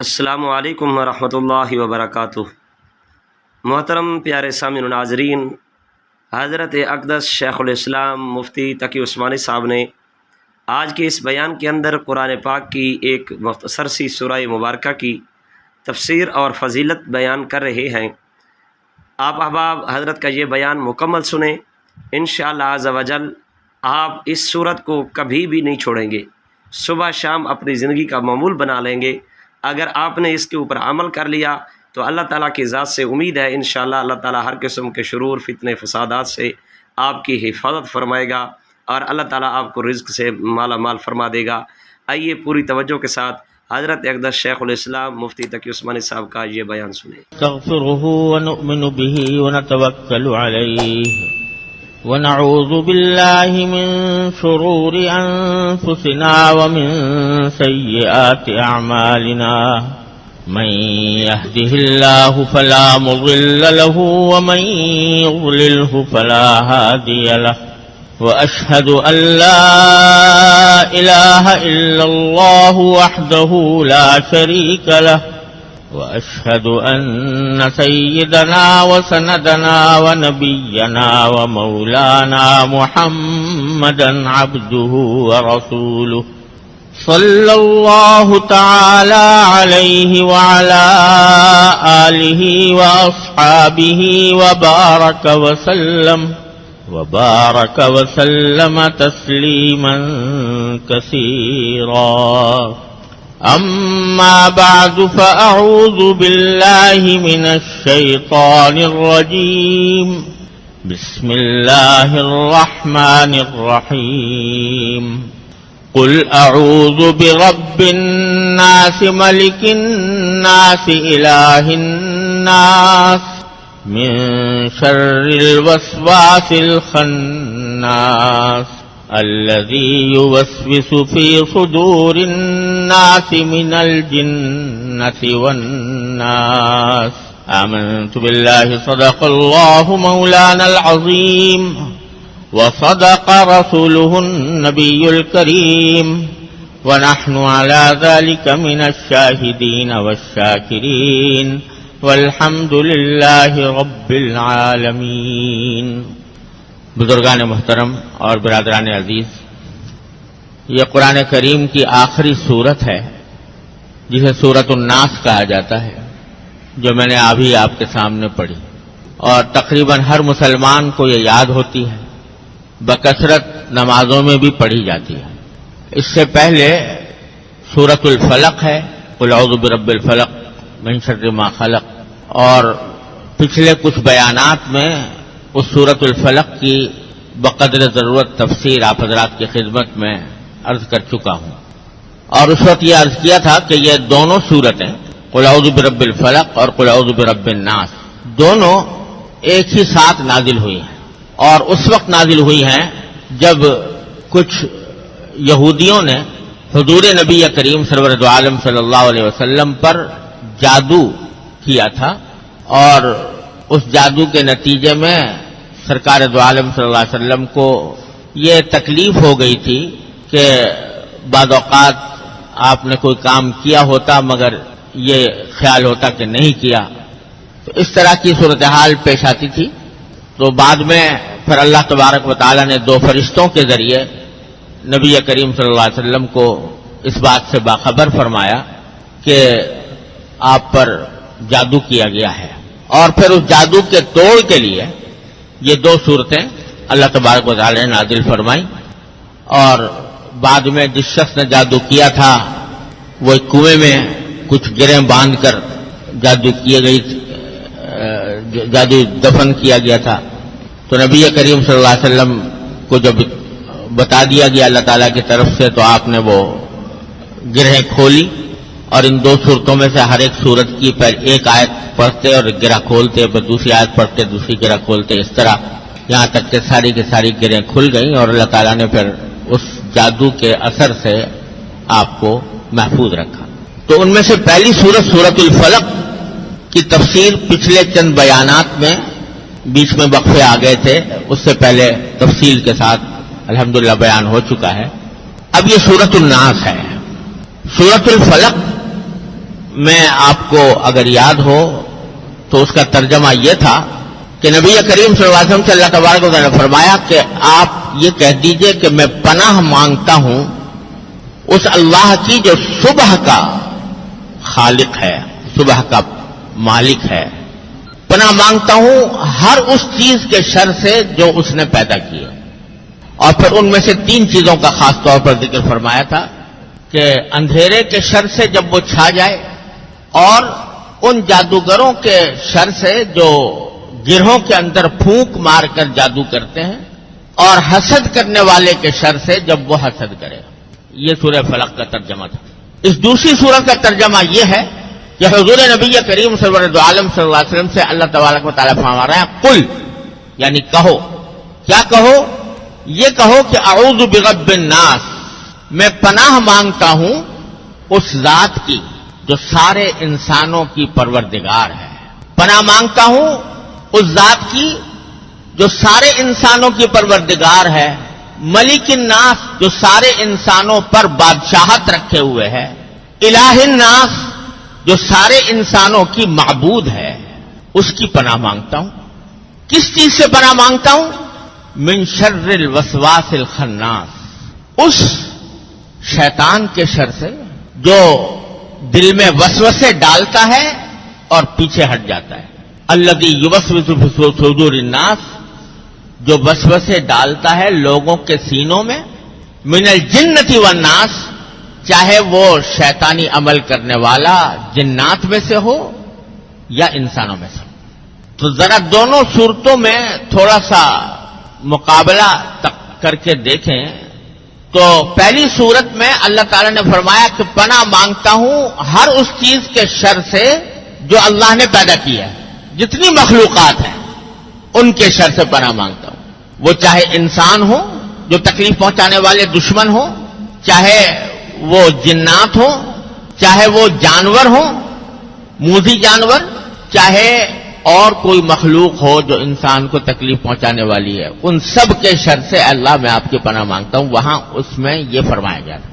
السلام علیکم ورحمۃ اللہ وبرکاتہ۔ محترم پیارے سامعین و ناظرین، حضرت اقدس شیخ الاسلام مفتی تقی عثمانی صاحب نے آج کے اس بیان کے اندر قرآن پاک کی ایک مختصر سی سورہ مبارکہ کی تفسیر اور فضیلت بیان کر رہے ہیں۔ آپ احباب حضرت کا یہ بیان مکمل سنیں، انشاءاللہ عز و جل آپ اس سورت کو کبھی بھی نہیں چھوڑیں گے، صبح شام اپنی زندگی کا معمول بنا لیں گے۔ اگر آپ نے اس کے اوپر عمل کر لیا تو اللہ تعالیٰ کی ذات سے امید ہے انشاءاللہ اللہ تعالیٰ ہر قسم کے شرور فتنے فسادات سے آپ کی حفاظت فرمائے گا اور اللہ تعالیٰ آپ کو رزق سے مالا مال فرما دے گا۔ آئیے پوری توجہ کے ساتھ حضرت اقدس شیخ الاسلام مفتی تقی عثمانی صاحب کا یہ بیان سنیں۔ نستغفره ونؤمن به ونتوکل علیہ ونعوذ باللہ من شرور انفسنا ومن سیئات اعمالنا من يهده الله فلا مضل له ومن يضلله فلا هادي له وأشهد أن لا إله إلا الله وحده لا شريك له وأشهد أن سيدنا وسندنا ونبينا ومولانا محمدا عبده ورسوله صلى الله تعالى عليه وعلى آله وأصحابه وبارك وسلم تسليما كثيرا، أما بعد فأعوذ بالله من الشيطان الرجيم، بسم الله الرحمن الرحيم، قل أعوذ برب الناس ملك الناس إله الناس من شر الوسواس الخناس الذي يوسوس في صدور الناس من الجنة والناس، آمنت بالله صدق الله مولانا العظيم وصدق رسوله النبي الكريم ونحن على ذلك من الشاهدين والشاكرين والحمد للہ رب العالمین۔ بزرگان محترم اور برادران عزیز، یہ قرآن کریم کی آخری سورت ہے جسے سورۃ الناس کہا جاتا ہے، جو میں نے ابھی آپ کے سامنے پڑھی، اور تقریباً ہر مسلمان کو یہ یاد ہوتی ہے، بکثرت نمازوں میں بھی پڑھی جاتی ہے۔ اس سے پہلے سورۃ الفلق ہے، قل اعوذ برب الفلق من شر ما خلق، اور پچھلے کچھ بیانات میں اس سورۃ الفلق کی بقدر ضرورت تفسیر آپ حضرات کی خدمت میں عرض کر چکا ہوں، اور اس وقت یہ عرض کیا تھا کہ یہ دونوں سورتیں قل اعوذ برب الفلق اور قل اعوذ برب الناس دونوں ایک ہی ساتھ نازل ہوئی ہیں، اور اس وقت نازل ہوئی ہیں جب کچھ یہودیوں نے حضور نبی کریم سرور دو عالم صلی اللہ علیہ وسلم پر جادو کیا تھا، اور اس جادو کے نتیجے میں سرکار دو عالم صلی اللہ علیہ وسلم کو یہ تکلیف ہو گئی تھی کہ بعض اوقات آپ نے کوئی کام کیا ہوتا مگر یہ خیال ہوتا کہ نہیں کیا، تو اس طرح کی صورتحال پیش آتی تھی۔ تو بعد میں پھر اللہ تبارک و تعالی نے دو فرشتوں کے ذریعے نبی کریم صلی اللہ علیہ وسلم کو اس بات سے باخبر فرمایا کہ آپ پر جادو کیا گیا ہے، اور پھر اس جادو کے توڑ کے لیے یہ دو صورتیں اللہ تبارک و تعالی نے نازل فرمائی، اور بعد میں جس شخص نے جادو کیا تھا وہ ایک کنویں میں کچھ گرہیں باندھ کر جادو دفن کیا گیا تھا، تو نبی کریم صلی اللہ علیہ وسلم کو جب بتا دیا گیا اللہ تعالیٰ کی طرف سے تو آپ نے وہ گرہیں کھولی، اور ان دو صورتوں میں سے ہر ایک صورت کی پہلے ایک آیت پڑھتے اور گرہ کھولتے، پھر دوسری آیت پڑھتے دوسری گرہ کھولتے، اس طرح یہاں تک کہ ساری کی ساری گرہیں کھل گئیں، اور اللہ تعالیٰ نے پھر اس جادو کے اثر سے آپ کو محفوظ رکھا۔ تو ان میں سے پہلی صورت سورۃ الفلق کی تفسیر پچھلے چند بیانات میں بیچ میں وقفے آ گئے تھے، اس سے پہلے تفصیل کے ساتھ الحمدللہ بیان ہو چکا ہے۔ اب یہ سورۃ الناس ہے۔ سورۃ الفلق میں آپ کو اگر یاد ہو تو اس کا ترجمہ یہ تھا کہ نبی کریم صلی اللہ علیہ وسلم سے اللہ تبارک و تعالیٰ نے فرمایا کہ آپ یہ کہہ دیجئے کہ میں پناہ مانگتا ہوں اس اللہ کی جو صبح کا خالق ہے، صبح کا مالک ہے، پناہ مانگتا ہوں ہر اس چیز کے شر سے جو اس نے پیدا کی ہے۔ اور پھر ان میں سے 3 چیزوں کا خاص طور پر ذکر فرمایا تھا کہ اندھیرے کے شر سے جب وہ چھا جائے، اور ان جادوگروں کے شر سے جو گرہوں کے اندر پھونک مار کر جادو کرتے ہیں، اور حسد کرنے والے کے شر سے جب وہ حسد کرے۔ یہ سورہ فلق کا ترجمہ تھا۔ اس دوسری سورہ کا ترجمہ یہ ہے کہ حضور نبی کریم سرور عالم صلی اللہ علیہ وسلم سے اللہ تبارک و تعالیٰ فرما رہے ہیں قل، یعنی کہو۔ کیا کہو؟ یہ کہو کہ اعوذ برب الناس، میں پناہ مانگتا ہوں اس ذات کی جو سارے انسانوں کی پروردگار ہے، پناہ مانگتا ہوں اس ذات کی جو سارے انسانوں کی پروردگار ہے، ملک الناس جو سارے انسانوں پر بادشاہت رکھے ہوئے ہے، الہ الناس جو سارے انسانوں کی معبود ہے، اس کی پناہ مانگتا ہوں۔ کس چیز سے پناہ مانگتا ہوں؟ من شر الوسواس الخناس، اس شیطان کے شر سے جو دل میں وسوسے ڈالتا ہے اور پیچھے ہٹ جاتا ہے۔ الذی یوسوس فی صدور الناس، جو وسوسے ڈالتا ہے لوگوں کے سینوں میں، من الجنۃ والناس، چاہے وہ شیطانی عمل کرنے والا جنات میں سے ہو یا انسانوں میں سے ہو۔ تو ذرا دونوں صورتوں میں تھوڑا سا مقابلہ کر کے دیکھیں تو پہلی صورت میں اللہ تعالیٰ نے فرمایا کہ پناہ مانگتا ہوں ہر اس چیز کے شر سے جو اللہ نے پیدا کیا ہے، جتنی مخلوقات ہیں ان کے شر سے پناہ مانگتا ہوں، وہ چاہے انسان ہو جو تکلیف پہنچانے والے دشمن ہو، چاہے وہ جنات ہوں، چاہے وہ جانور ہوں موذی جانور، چاہے اور کوئی مخلوق ہو جو انسان کو تکلیف پہنچانے والی ہے، ان سب کے شر سے اللہ میں آپ کی پناہ مانگتا ہوں۔ وہاں اس میں یہ فرمایا گیا تھا۔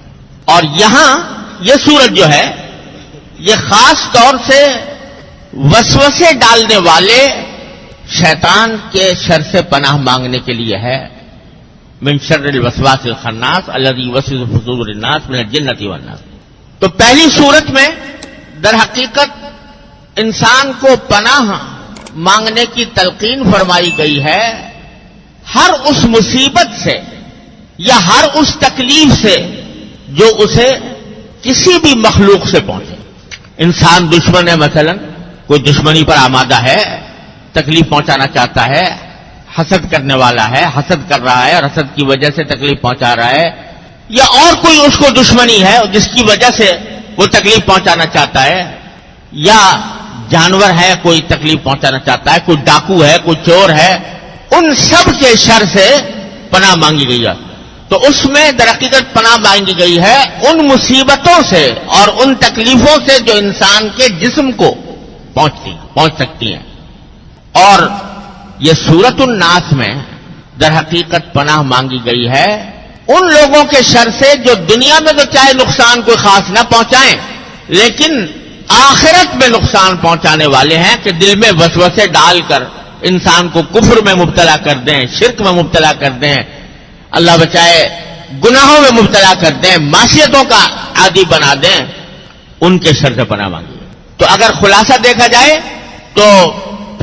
اور یہاں یہ سورت جو ہے یہ خاص طور سے وسوسے ڈالنے والے شیطان کے شر سے پناہ مانگنے کے لیے ہے۔ من شر الوسواس الخناس الذی یوسوس فی صدور الناس من الجنۃ والناس۔ تو پہلی صورت میں در حقیقت انسان کو پناہ مانگنے کی تلقین فرمائی گئی ہے ہر اس مصیبت سے یا ہر اس تکلیف سے جو اسے کسی بھی مخلوق سے پہنچے۔ انسان دشمن ہے، مثلا کوئی دشمنی پر آمادہ ہے، تکلیف پہنچانا چاہتا ہے، حسد کرنے والا ہے، حسد کر رہا ہے اور حسد کی وجہ سے تکلیف پہنچا رہا ہے، یا اور کوئی اس کو دشمنی ہے جس کی وجہ سے وہ تکلیف پہنچانا چاہتا ہے، یا جانور ہے کوئی تکلیف پہنچانا چاہتا ہے، کوئی ڈاکو ہے، کوئی چور ہے، ان سب کے شر سے پناہ مانگی گئی ہے۔ تو اس میں در حقیقت پناہ مانگی گئی ہے ان مصیبتوں سے اور ان تکلیفوں سے جو انسان کے جسم کو پہنچ سکتی ہیں۔ اور یہ سورۃ الناس میں در حقیقت پناہ مانگی گئی ہے ان لوگوں کے شر سے جو دنیا میں تو چاہے نقصان کوئی خاص نہ پہنچائیں، لیکن آخرت میں نقصان پہنچانے والے ہیں، کہ دل میں وسوسے ڈال کر انسان کو کفر میں مبتلا کر دیں، شرک میں مبتلا کر دیں، اللہ بچائے گناہوں میں مبتلا کر دیں، معصیتوں کا عادی بنا دیں، ان کے شر سے پناہ مانگی ہے۔ تو اگر خلاصہ دیکھا جائے تو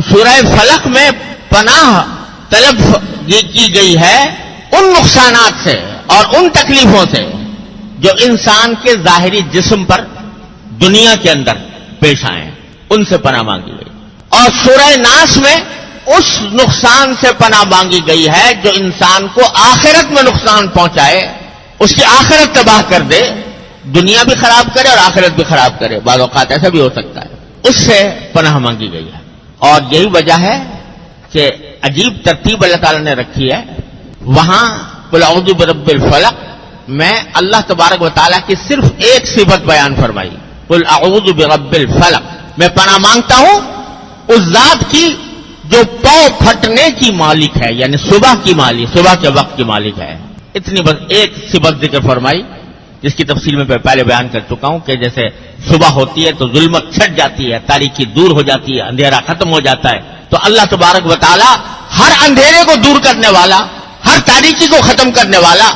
سورہ فلق میں پناہ طلب کی گئی ہے ان نقصانات سے اور ان تکلیفوں سے جو انسان کے ظاہری جسم پر دنیا کے اندر پیش آئے ہیں، ان سے پناہ مانگی گئی۔ اور سورہ ناس میں اس نقصان سے پناہ مانگی گئی ہے جو انسان کو آخرت میں نقصان پہنچائے، اس کی آخرت تباہ کر دے، دنیا بھی خراب کرے اور آخرت بھی خراب کرے، بعض اوقات ایسا بھی ہو سکتا ہے، اس سے پناہ مانگی گئی ہے۔ اور یہی وجہ ہے کہ عجیب ترتیب اللہ تعالیٰ نے رکھی ہے۔ وہاں قل اعوذ برب الفلق میں اللہ تبارک و تعالیٰ کی صرف ایک صفت بیان فرمائی، قل اعوذ برب الفلق، میں پناہ مانگتا ہوں اس ذات کی جو پاؤں پھٹنے کی مالک ہے، یعنی صبح کی مالک، صبح کے وقت کی مالک ہے۔ اتنی بس ایک صفت ذکر فرمائی جس کی تفصیل میں پہلے بیان کر چکا ہوں کہ جیسے صبح ہوتی ہے تو ظلمت چھٹ جاتی ہے، تاریکی دور ہو جاتی ہے، اندھیرا ختم ہو جاتا ہے. تو اللہ تبارک و تعالی ہر اندھیرے کو دور کرنے والا، ہر تاریکی کو ختم کرنے والا،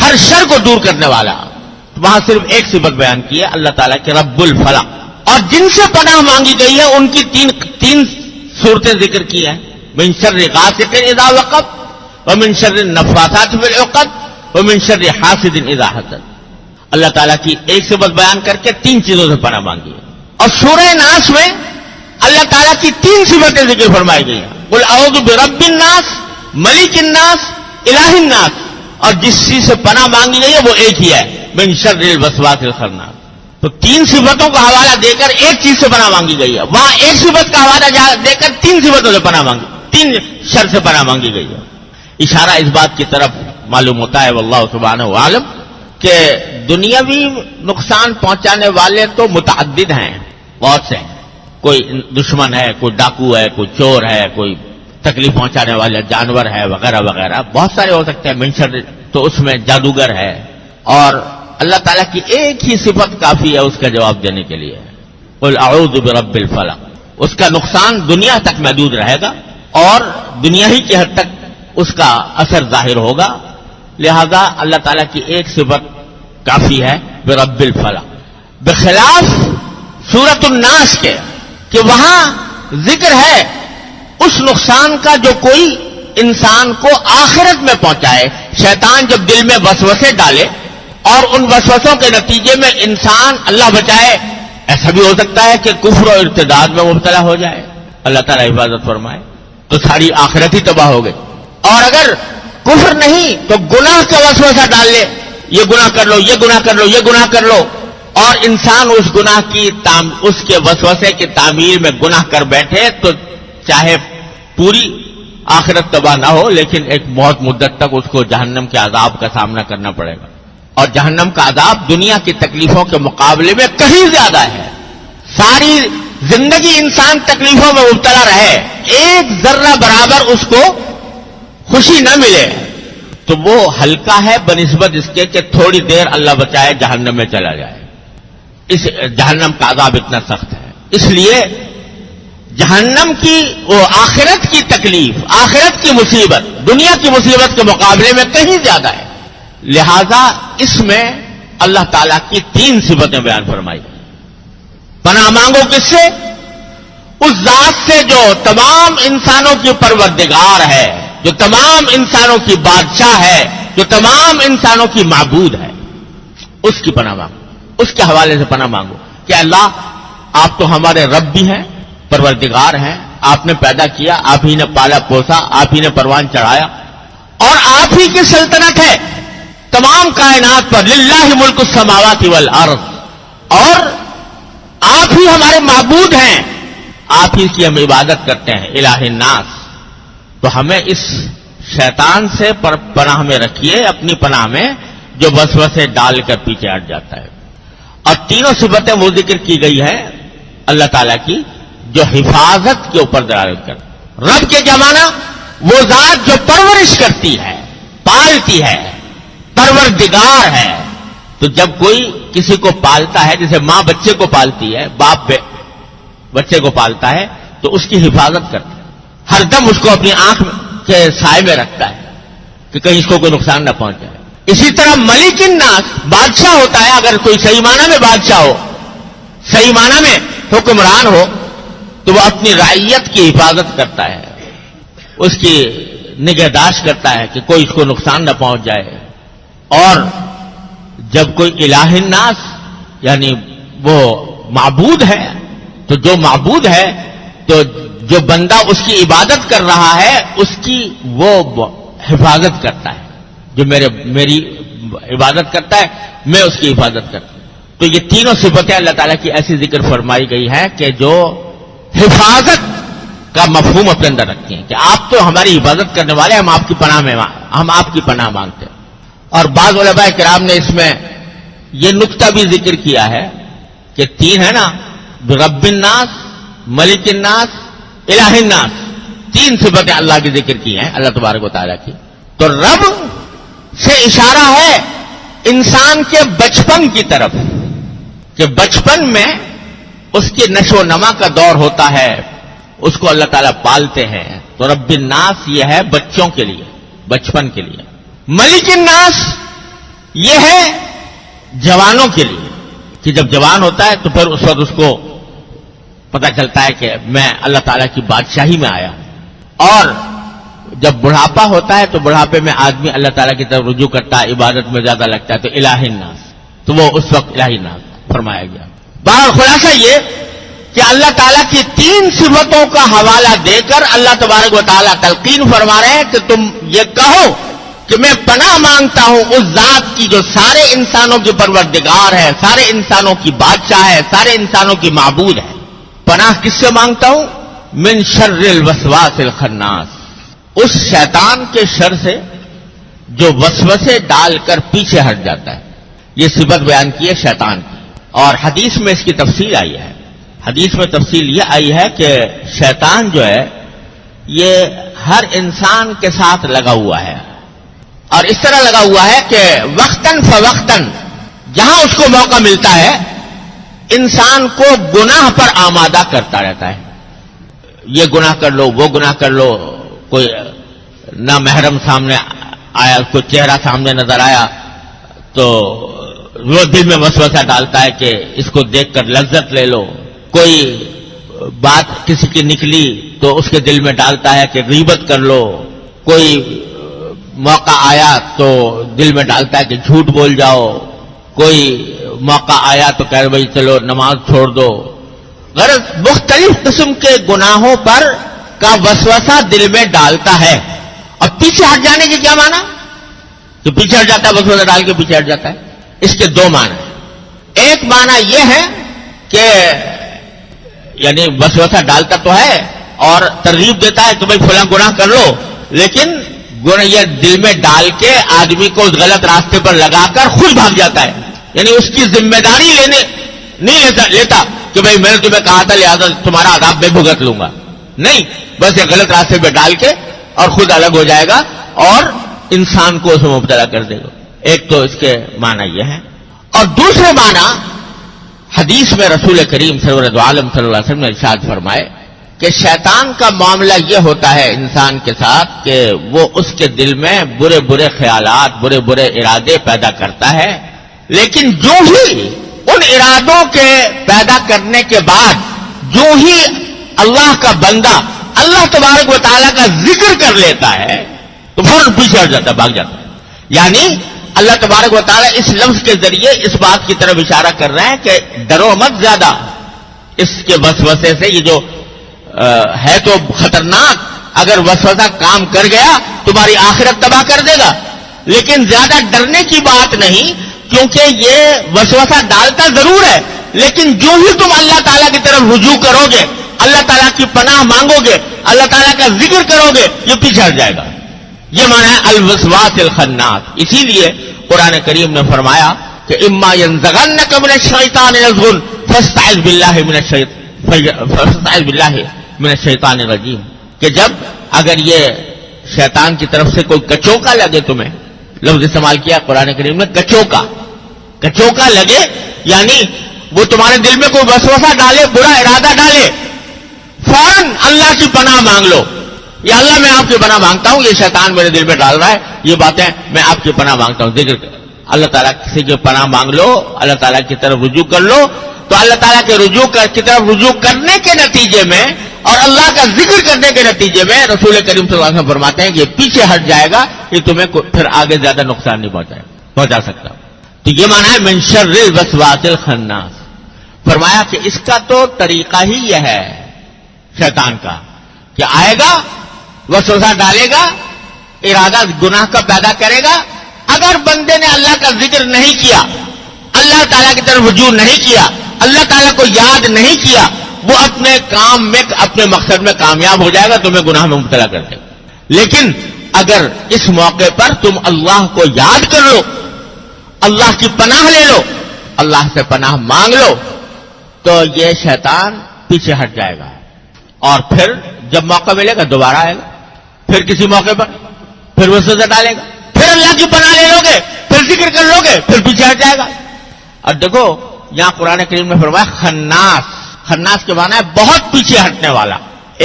ہر شر کو دور کرنے والا. وہاں صرف ایک صفت بیان کی ہے اللہ تعالیٰ کے رب الفلق. اور جن سے پناہ مانگی گئی ہے ان کی تین صورتیں ذکر کی ہیں. من شر غاسق اذا وقب ومن شر النفاثات فی العقد ومن شر حاسد اذا حسد. اللہ تعالیٰ کی ایک صفت بیان کر کے تین چیزوں سے پناہ مانگی ہے. اور سورہ ناس میں اللہ تعالیٰ کی تین صفتیں ذکر فرمائی گئی ہیں. قل اعوذ برب الناس ملک الناس الہ الناس. اور جس چیز سے پناہ مانگی گئی ہے وہ ایک ہی ہے، من شر الوسواس الخناس. تو تین صفتوں کا حوالہ دے کر ایک چیز سے پناہ مانگی گئی ہے، وہاں ایک صفت کا حوالہ دے کر تین صفتوں سے پناہ مانگی، تین شر سے پناہ مانگی گئی ہے. اشارہ اس بات کی طرف معلوم ہوتا ہے واللہ سبحانہ وعالم کہ دنیاوی نقصان پہنچانے والے تو متعدد ہیں، بہت سے. کوئی دشمن ہے، کوئی ڈاکو ہے، کوئی چور ہے، کوئی تکلیف پہنچانے والا جانور ہے، وغیرہ وغیرہ بہت سارے ہو سکتے ہیں. منشر تو اس میں جادوگر ہے. اور اللہ تعالیٰ کی ایک ہی صفت کافی ہے اس کا جواب دینے کے لیے، قل اعوذ برب الفلق. اس کا نقصان دنیا تک محدود رہے گا اور دنیا ہی کی حد تک اس کا اثر ظاہر ہوگا. لہذا اللہ تعالیٰ کی ایک صفت کافی ہے برب الفلق، بخلاف سورۃ الناس کے کہ وہاں ذکر ہے اس نقصان کا جو کوئی انسان کو آخرت میں پہنچائے. شیطان جب دل میں وسوسے ڈالے اور ان وسوسوں کے نتیجے میں انسان، اللہ بچائے، ایسا بھی ہو سکتا ہے کہ کفر و ارتداد میں مبتلا ہو جائے، اللہ تعالیٰ حفاظت فرمائے، تو ساری آخرت ہی تباہ ہو گئی. اور اگر کفر نہیں تو گناہ کا وسوسہ ڈال لے، یہ گناہ کر لو، یہ گناہ کر لو، یہ گناہ کر لو، اور انسان اس گناہ کی اس کے وسوسے کی تعمیر میں گناہ کر بیٹھے، تو چاہے پوری آخرت تباہ نہ ہو لیکن ایک بہت مدت تک اس کو جہنم کے عذاب کا سامنا کرنا پڑے گا. اور جہنم کا عذاب دنیا کی تکلیفوں کے مقابلے میں کہیں زیادہ ہے. ساری زندگی انسان تکلیفوں میں مبتلا رہے، ایک ذرہ برابر اس کو خوشی نہ ملے تو وہ ہلکا ہے بنسبت اس کے کہ تھوڑی دیر اللہ بچائے جہنم میں چلا جائے. اس جہنم کا عذاب اتنا سخت ہے. اس لیے جہنم کی وہ آخرت کی تکلیف، آخرت کی مصیبت دنیا کی مصیبت کے مقابلے میں کہیں زیادہ ہے. لہذا اس میں اللہ تعالیٰ کی تین صفتیں بیان فرمائی. پناہ مانگو کس سے؟ اس ذات سے جو تمام انسانوں کی پروردگار ہے، جو تمام انسانوں کی بادشاہ ہے، جو تمام انسانوں کی معبود ہے. اس کی پناہ مانگو، اس کے حوالے سے پناہ مانگو کہ اللہ آپ تو ہمارے رب بھی ہیں، پروردگار ہیں، آپ نے پیدا کیا، آپ ہی نے پالا پوسا، آپ ہی نے پروان چڑھایا، اور آپ ہی کی سلطنت ہے تمام کائنات پر. للہ ملک السماوات والارض. اور آپ ہی ہمارے معبود ہیں، آپ ہی کی ہم عبادت کرتے ہیں، الہ الناس. تو ہمیں اس شیطان سے پناہ میں رکھیے، اپنی پناہ میں، جو وسوسے ڈال کر پیچھے ہٹ جاتا ہے. اور تینوں صفتیں وہ ذکر کی گئی ہے اللہ تعالیٰ کی جو حفاظت کے اوپر دلالت کر. رب کے زمانہ وہ ذات جو پرورش کرتی ہے، پالتی ہے، پروردگار ہے. تو جب کوئی کسی کو پالتا ہے، جیسے ماں بچے کو پالتی ہے، باپ بچے کو پالتا ہے، تو اس کی حفاظت کرتا ہے، ہر دم اس کو اپنی آنکھ کے سائے میں رکھتا ہے کہ کہیں اس کو کوئی نقصان نہ پہنچ جائے. اسی طرح ملک الناس بادشاہ ہوتا ہے. اگر کوئی صحیح معنی میں بادشاہ ہو، صحیح معنی میں حکمران ہو، تو وہ اپنی رعیت کی حفاظت کرتا ہے، اس کی نگہداشت کرتا ہے کہ کوئی اس کو نقصان نہ پہنچ جائے. اور جب کوئی الہ الناس یعنی وہ معبود ہے، تو جو معبود ہے تو جو بندہ اس کی عبادت کر رہا ہے اس کی وہ حفاظت کرتا ہے. جو میری عبادت کرتا ہے میں اس کی حفاظت کرتا ہوں. تو یہ تینوں صفتیں اللہ تعالیٰ کی ایسی ذکر فرمائی گئی ہیں کہ جو حفاظت کا مفہوم اپنے اندر رکھتی ہیں کہ آپ تو ہماری حفاظت کرنے والے، ہم آپ کی پناہ میں، ہم آپ کی پناہ مانگتے ہیں. اور بعض علماء کرام نے اس میں یہ نقطہ بھی ذکر کیا ہے کہ تین ہے نا، رب الناس، ملک الناس، الہ الناس، تین صفتیں اللہ کی ذکر کی ہیں اللہ تبارک و تعالیٰ کی. تو رب سے اشارہ ہے انسان کے بچپن کی طرف. کہ بچپن میں اس کے نشو و نما کا دور ہوتا ہے، اس کو اللہ تعالیٰ پالتے ہیں. تو رب الناس یہ ہے بچوں کے لیے، بچپن کے لیے. ملک الناس یہ ہے جوانوں کے لیے، کہ جب جوان ہوتا ہے تو پھر اس وقت اس کو پتہ چلتا ہے کہ میں اللہ تعالیٰ کی بادشاہی میں آیا. اور جب بڑھاپا ہوتا ہے تو بڑھاپے میں آدمی اللہ تعالیٰ کی طرف رجوع کرتا ہے، عبادت میں زیادہ لگتا ہے، تو الہ الناس، تو وہ اس وقت الہ الناس فرمایا گیا. بہرحال خلاصہ یہ کہ اللہ تعالیٰ کی 3 صفتوں کا حوالہ دے کر اللہ تبارک و تعالیٰ تلقین فرما رہے ہیں کہ تم یہ کہو کہ میں پناہ مانگتا ہوں اس ذات کی جو سارے انسانوں کی پروردگار ہے، سارے انسانوں کی بادشاہ ہے، سارے انسانوں کی معبود ہے. پناہ کس سے مانگتا ہوں؟ من شر الوسواس الخناس، اس شیطان کے شر سے جو وسوسے ڈال کر پیچھے ہٹ جاتا ہے. یہ صفت بیان کی ہے شیطان کی. اور حدیث میں اس کی تفصیل آئی ہے. حدیث میں تفصیل یہ آئی ہے کہ شیطان جو ہے یہ ہر انسان کے ساتھ لگا ہوا ہے، اور اس طرح لگا ہوا ہے کہ وقتاً فوقتاً جہاں اس کو موقع ملتا ہے انسان کو گناہ پر آمادہ کرتا رہتا ہے. یہ گناہ کر لو، وہ گناہ کر لو. کوئی نہ محرم سامنے آیا، کوئی چہرہ سامنے نظر آیا تو وہ دل میں وسوسہ ڈالتا ہے کہ اس کو دیکھ کر لذت لے لو. کوئی بات کسی کی نکلی تو اس کے دل میں ڈالتا ہے کہ غیبت کر لو. کوئی موقع آیا تو دل میں ڈالتا ہے کہ جھوٹ بول جاؤ. کوئی موقع آیا تو کہہ بھائی چلو نماز چھوڑ دو. غرض مختلف قسم کے گناہوں پر کا وسوسہ دل میں ڈالتا ہے. اور پیچھے ہٹ جانے کی کیا معنی؟ کہ پیچھے ہٹ جاتا ہے، وسوسہ ڈال کے پیچھے ہٹ جاتا ہے. اس کے 2 معنی. ایک معنی یہ ہے کہ یعنی وسوسہ ڈالتا تو ہے اور ترغیب دیتا ہے کہ بھائی فلاں گناہ کر لو، لیکن گناہ یہ دل میں ڈال کے آدمی کو اس غلط راستے پر لگا کر خود بھاگ جاتا ہے. یعنی اس کی ذمہ داری نہیں لیتا کہ بھائی میں نے تمہیں کہا تھا لہذا تمہارا عذاب میں بھگت لوں گا. نہیں، بس یہ غلط راستے پہ ڈال کے اور خود الگ ہو جائے گا اور انسان کو اس میں مبتلا کر دے گا. ایک تو اس کے معنی یہ ہے. اور دوسرے معنی حدیث میں رسول کریم سرور عالم صلی اللہ علیہ وسلم نے ارشاد فرمائے کہ شیطان کا معاملہ یہ ہوتا ہے انسان کے ساتھ کہ وہ اس کے دل میں برے برے خیالات، برے برے ارادے پیدا کرتا ہے، لیکن جو ہی ان ارادوں کے پیدا کرنے کے بعد جو ہی اللہ کا بندہ اللہ تبارک و تعالیٰ کا ذکر کر لیتا ہے تو فوراً پیچھے ہٹ جاتا ہے، بھاگ جاتا ہے. یعنی اللہ تبارک و تعالیٰ اس لفظ کے ذریعے اس بات کی طرف اشارہ کر رہے ہیں کہ ڈرو مت زیادہ اس کے وسوسے سے. یہ جو ہے تو خطرناک، اگر وسوسہ کام کر گیا تمہاری آخرت تباہ کر دے گا، لیکن زیادہ ڈرنے کی بات نہیں، کیونکہ یہ وسوسہ ڈالتا ضرور ہے، لیکن جو ہی تم اللہ تعالیٰ کی طرف رجوع کرو گے، اللہ تعالیٰ کی پناہ مانگو گے، اللہ تعالیٰ کا ذکر کرو گے، یہ پیچھے ہٹ جائے گا. یہ معنی ہے الوسواس الخناس. اسی لیے قرآن کریم نے فرمایا کہ اما ينزغنك من الشیطان نزغ فاستعذ باللہ من الشیطان الرجیم، کہ جب اگر یہ شیطان کی طرف سے کوئی کچوکا لگے، تمہیں لفظ استعمال کیا قرآن کریم نے کچوکا لگے، یعنی وہ تمہارے دل میں کوئی وسوسہ ڈالے، برا ارادہ ڈالے، فوراً اللہ کی پناہ مانگ لو. یا اللہ میں آپ کی پناہ مانگتا ہوں، یہ شیطان میرے دل میں ڈال رہا ہے یہ باتیں، میں آپ کی پناہ مانگتا ہوں. ذکر اللہ تعالیٰ سے کی پناہ مانگ لو، اللہ تعالیٰ کی طرف رجوع کر لو، تو اللہ تعالیٰ کے کی طرف رجوع کرنے کے نتیجے میں اور اللہ کا ذکر کرنے کے نتیجے میں رسول کریم صلی اللہ علیہ وسلم فرماتے ہیں کہ یہ پیچھے ہٹ جائے گا، یہ تمہیں پھر آگے زیادہ نقصان نہیں پہنچا سکتا. تو یہ معنی ہے من شر الوسواس الخناس. فرمایا کہ اس کا تو طریقہ ہی یہ ہے شیطان کا کہ آئے گا، وسوسہ ڈالے گا، ارادہ گناہ کا پیدا کرے گا. اگر بندے نے اللہ کا ذکر نہیں کیا، اللہ تعالیٰ کی طرف رجوع نہیں کیا، اللہ تعالیٰ کو یاد نہیں کیا، وہ اپنے کام میں، اپنے مقصد میں کامیاب ہو جائے گا، تمہیں گناہ میں مبتلا کر دے گا. لیکن اگر اس موقع پر تم اللہ کو یاد کر لو، اللہ کی پناہ لے لو، اللہ سے پناہ مانگ لو، تو یہ شیطان پیچھے ہٹ جائے گا. اور پھر جب موقع ملے گا دوبارہ آئے گا، پھر کسی موقع پر پھر وسوسہ ڈالے گا، پھر اللہ کی پناہ لے لو گے، پھر ذکر کر لو گے، پھر پیچھے ہٹ جائے گا. اور دیکھو یہاں قرآن کریم نے فرمایا خناس. خناس کے معنی ہے بہت پیچھے ہٹنے والا.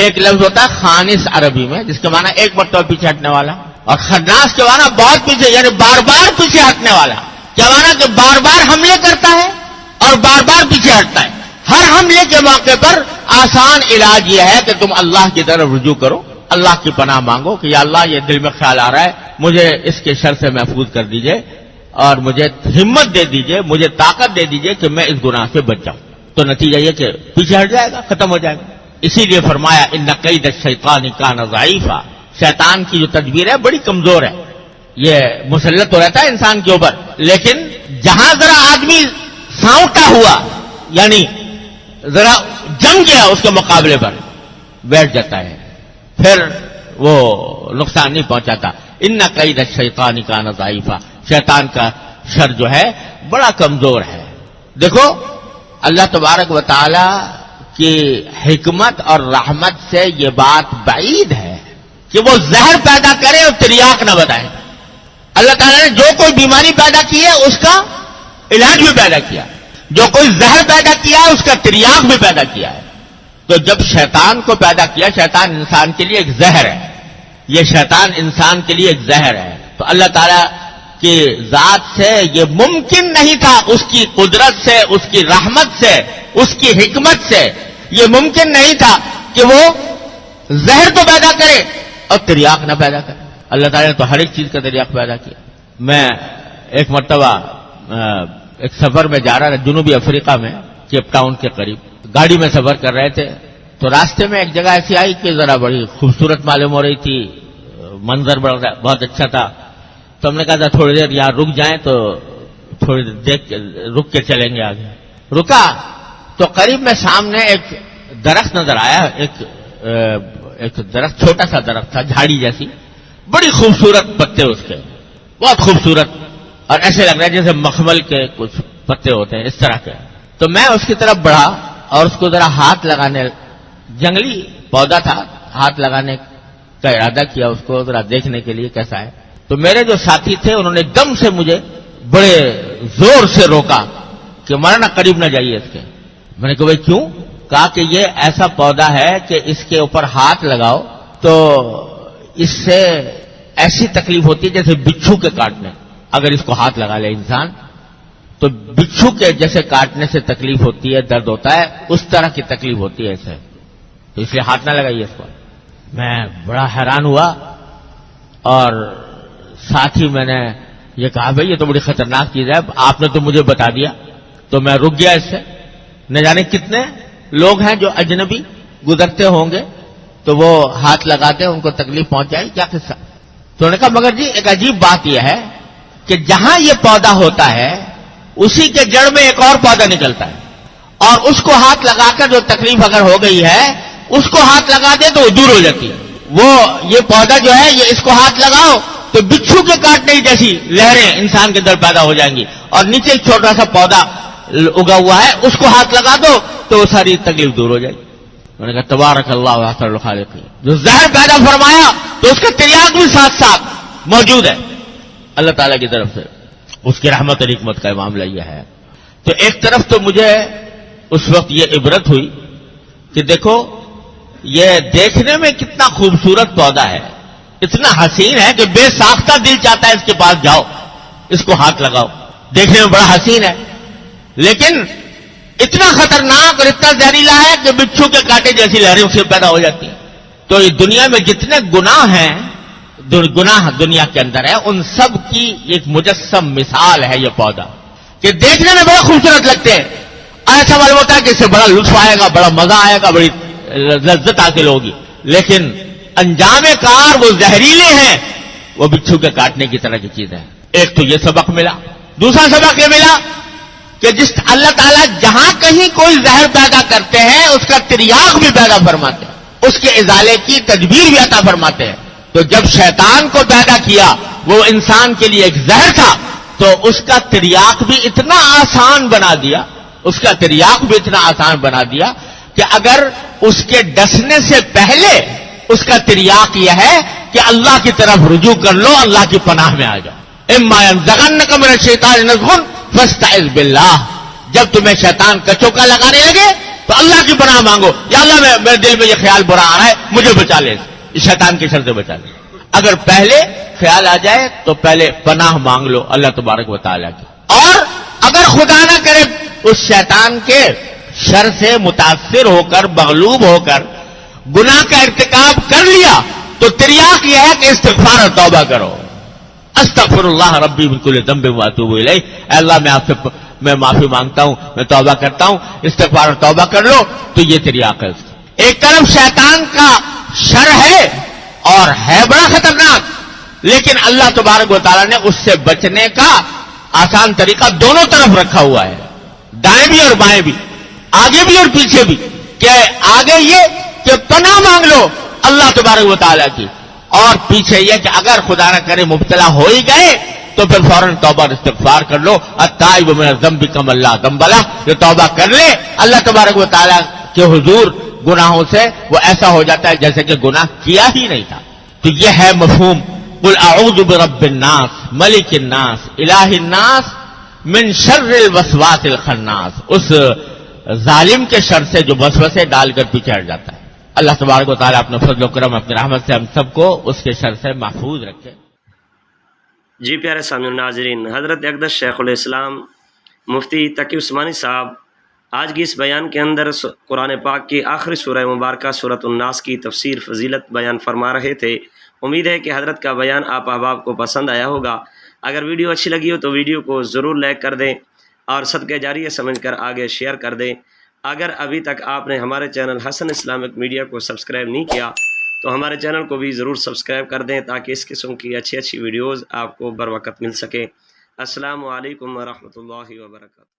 ایک لفظ ہوتا ہے خانس عربی میں جس کے معنی ایک مرتبہ پیچھے ہٹنے والا, اور خناس کے معنی بہت پیچھے یعنی بار بار پیچھے ہٹنے والا. کیا معنی کہ بار بار حملے کرتا ہے اور بار بار پیچھے ہٹتا ہے. ہر حملے کے موقع پر آسان علاج یہ ہے کہ تم اللہ کی طرف رجوع کرو, اللہ کی پناہ مانگو کہ یا اللہ یہ دل میں خیال آ رہا ہے, مجھے اس کے شر سے محفوظ کر دیجئے اور مجھے ہمت دے دیجئے, مجھے طاقت دے دیجئے کہ میں اس گناہ سے بچ جاؤں. تو نتیجہ یہ کہ پیچھے ہٹ جائے گا, ختم ہو جائے گا. اسی لیے فرمایا ان قید الشیطان کان ضعیفا, شیطان کی جو تدبیر ہے بڑی کمزور ہے. یہ مسلط تو رہتا ہے انسان کے اوپر, لیکن جہاں ذرا آدمی ساؤٹا ہوا یعنی ذرا جم گیا اس کے مقابلے پر بیٹھ جاتا ہے, پھر وہ نقصان نہیں پہنچاتا. ان قید الشیطان کان ضعیفا, شیطان کا شر جو ہے بڑا کمزور ہے. دیکھو اللہ تبارک و تعالی کی حکمت اور رحمت سے یہ بات بعید ہے کہ وہ زہر پیدا کرے اور تریاق نہ بتائے. اللہ تعالیٰ نے جو کوئی بیماری پیدا کی ہے اس کا علاج بھی پیدا کیا, جو کوئی زہر پیدا کیا ہے اس کا تریاق بھی پیدا کیا ہے. تو جب شیطان کو پیدا کیا, شیطان انسان کے لیے ایک زہر ہے, یہ شیطان انسان کے لیے ایک زہر ہے. تو اللہ تعالیٰ کی ذات سے یہ ممکن نہیں تھا, اس کی قدرت سے, اس کی رحمت سے, اس کی حکمت سے یہ ممکن نہیں تھا کہ وہ زہر تو پیدا کرے اور تریاق نہ پیدا کرے. اللہ تعالیٰ نے تو ہر ایک چیز کا تریاق پیدا کیا. میں ایک مرتبہ ایک سفر میں جا رہا تھا جنوبی افریقہ میں, کیپ ٹاؤن کے قریب, گاڑی میں سفر کر رہے تھے. تو راستے میں ایک جگہ ایسی آئی کہ ذرا بڑی خوبصورت معلوم ہو رہی تھی, منظر بہت اچھا تھا. تو ہم نے کہا تھا تھوڑی دیر یہاں رک جائیں, تو تھوڑی دیر رک کے چلیں گے آگے. رکا تو قریب میں سامنے ایک درخت نظر آیا, ایک درخت, چھوٹا سا درخت تھا, جھاڑی جیسی, بڑی خوبصورت پتے اس کے, بہت خوبصورت, اور ایسے لگ رہا ہے جیسے مخمل کے کچھ پتے ہوتے ہیں اس طرح کے. تو میں اس کی طرف بڑھا اور اس کو ذرا ہاتھ لگانے, جنگلی پودا تھا, ہاتھ لگانے کا ارادہ کیا اس کو ذرا دیکھنے کے لیے کیسا ہے. تو میرے جو ساتھی تھے انہوں نے دم سے مجھے بڑے زور سے روکا کہ مرنا قریب نہ جائیے اس کے. میں نے کہا بھائی کیوں؟ کہا کہ یہ ایسا پودا ہے کہ اس کے اوپر ہاتھ لگاؤ تو اس سے ایسی تکلیف ہوتی ہے جیسے بچھو کے کاٹنے. اگر اس کو ہاتھ لگا لے انسان تو بچھو کے جیسے کاٹنے سے تکلیف ہوتی ہے, درد ہوتا ہے, اس طرح کی تکلیف ہوتی ہے اسے, تو اس لیے ہاتھ نہ لگائیے اس کو. میں بڑا حیران ہوا اور ساتھ ہی میں نے یہ کہا بھائی یہ تو بڑی خطرناک چیز ہے, آپ نے تو مجھے بتا دیا. تو میں رک گیا اس سے. نہ جانے کتنے لوگ ہیں جو اجنبی گزرتے ہوں گے تو وہ ہاتھ لگاتے ہیں, ان کو تکلیف پہنچائی, کیا قصہ. تو انہوں نے کہا مگر جی ایک عجیب بات یہ ہے کہ جہاں یہ پودا ہوتا ہے اسی کے جڑ میں ایک اور پودا نکلتا ہے, اور اس کو ہاتھ لگا کر جو تکلیف اگر ہو گئی ہے اس کو ہاتھ لگا دے تو وہ دور ہو جاتی ہے. وہ یہ پودا جو ہے یہ اس کو ہاتھ لگاؤ تو بچھو کے کاٹنے کی جیسی لہریں انسان کے اندر پیدا ہو جائیں گی, اور نیچے ایک چھوٹا سا پودا اگا ہوا ہے اس کو ہاتھ لگا دو تو وہ ساری تکلیف دور ہو جائے گی. انہوں نے کہا تبارک اللہ احسن الخالقین, جو زہر پیدا فرمایا تو اس کا تریاق بھی ساتھ ساتھ موجود ہے اللہ تعالیٰ کی طرف سے. اس کی رحمت اور حکمت کا معاملہ یہ ہے. تو ایک طرف تو مجھے اس وقت یہ عبرت ہوئی کہ دیکھو یہ دیکھنے میں کتنا خوبصورت پودا ہے, اتنا حسین ہے کہ بے ساختہ دل چاہتا ہے اس کے پاس جاؤ, اس کو ہاتھ لگاؤ, دیکھنے میں بڑا حسین ہے, لیکن اتنا خطرناک اور اتنا زہریلا ہے کہ بچھو کے کاٹے جیسی لہریں اس سے پیدا ہو جاتی ہیں. تو اس دنیا میں جتنے گناہ ہیں, گناہ دنیا کے اندر ہے, ان سب کی ایک مجسم مثال ہے یہ پودا کہ دیکھنے میں بڑا خوبصورت لگتے ہیں, ایسا معلوم ہوتا ہے کہ اس سے بڑا لطف آئے گا, بڑا مزہ آئے گا, بڑی لذت حاصل ہوگی, لیکن انجام کار وہ زہریلے ہیں, وہ بچھو کے کاٹنے کی طرح کی چیز ہے. ایک تو یہ سبق ملا. دوسرا سبق یہ ملا کہ جس اللہ تعالیٰ جہاں کہیں کوئی زہر پیدا کرتے ہیں اس کا تریاق بھی پیدا فرماتے ہیں, اس کے ازالے کی تدبیر بھی عطا فرماتے ہیں. تو جب شیطان کو پیدا کیا وہ انسان کے لیے ایک زہر تھا, تو اس کا تریاق بھی اتنا آسان بنا دیا, اس کا تریاق بھی اتنا آسان بنا دیا کہ اگر اس کے ڈسنے سے پہلے اس کا تریاق یہ ہے کہ اللہ کی طرف رجوع کر لو, اللہ کی پناہ میں آ جاؤ. اما ينزغنك من الشیطان نزغ فاستعذ باللہ. جب تمہیں شیطان کچوکا لگانے لگے تو اللہ کی پناہ مانگو، یا اللہ میرے دل میں یہ خیال برا آ رہا ہے، مجھے بچا لے، اس شیطان کے شر سے بچا لے۔ اگر پہلے خیال آ جائے تو پہلے پناہ مانگ لو اللہ تبارک و تعالیٰ کی، اور اگر خدا نہ کرے اس شیطان کے شر سے متاثر ہو کر، مغلوب ہو کر گناہ کا ارتکاب کر لیا تو تریاق یہ ہے کہ استغفار اور توبہ کرو۔ استغفر اللہ ربی من کل ذنب واتوب الیہ، اے اللہ میں معافی مانگتا ہوں، میں توبہ کرتا ہوں، استغفار اور توبہ کر لو تو یہ تریاق ہے۔ ایک طرف شیطان کا شر ہے اور ہے بڑا خطرناک، لیکن اللہ تبارک و تعالیٰ نے اس سے بچنے کا آسان طریقہ دونوں طرف رکھا ہوا ہے، دائیں بھی اور بائیں بھی، آگے بھی اور پیچھے بھی، کہ آگے یہ کہ پناہ مانگ لو اللہ تبارک و تعالیٰ کی، اور پیچھے یہ کہ اگر خدا نہ کرے مبتلا ہو ہی گئے تو پھر فوراً توبہ اور استغفار کر لو۔ التائب من الذنب کمن لا ذنب لہ، جو توبہ کر لے اللہ تبارک و تعالیٰ کے حضور گناہوں سے وہ ایسا ہو جاتا ہے جیسے کہ گناہ کیا ہی نہیں تھا۔ تو یہ ہے مفہوم قل اعوذ برب الناس ملک الناس الہ الناس من شر الوسواس الخناس، اس ظالم کے شر سے جو وسوسے ڈال کر پیچھے ہٹ جاتا ہے۔ اللہ تبارک و تعالیٰ اپنے فضل و کرم، اپنی رحمت سے ہم سب کو اس کے شر سے محفوظ رکھے۔ جی پیارے سامعین ناظرین، حضرت اقدس شیخ الاسلام مفتی تقی عثمانی صاحب آج کی اس بیان کے اندر قرآن پاک کی آخری سورہ مبارکہ سورۃ الناس کی تفسیر فضیلت بیان فرما رہے تھے۔ امید ہے کہ حضرت کا بیان آپ احباب کو پسند آیا ہوگا۔ اگر ویڈیو اچھی لگی ہو تو ویڈیو کو ضرور لائک کر دیں اور صدقہ جاریہ سمجھ کر آگے شیئر کر دیں۔ اگر ابھی تک آپ نے ہمارے چینل حسن اسلامک میڈیا کو سبسکرائب نہیں کیا تو ہمارے چینل کو بھی ضرور سبسکرائب کر دیں تاکہ اس قسم کی اچھی ویڈیوز آپ کو بر وقت مل سکیں۔ السلام علیکم ورحمۃ اللہ وبرکاتہ۔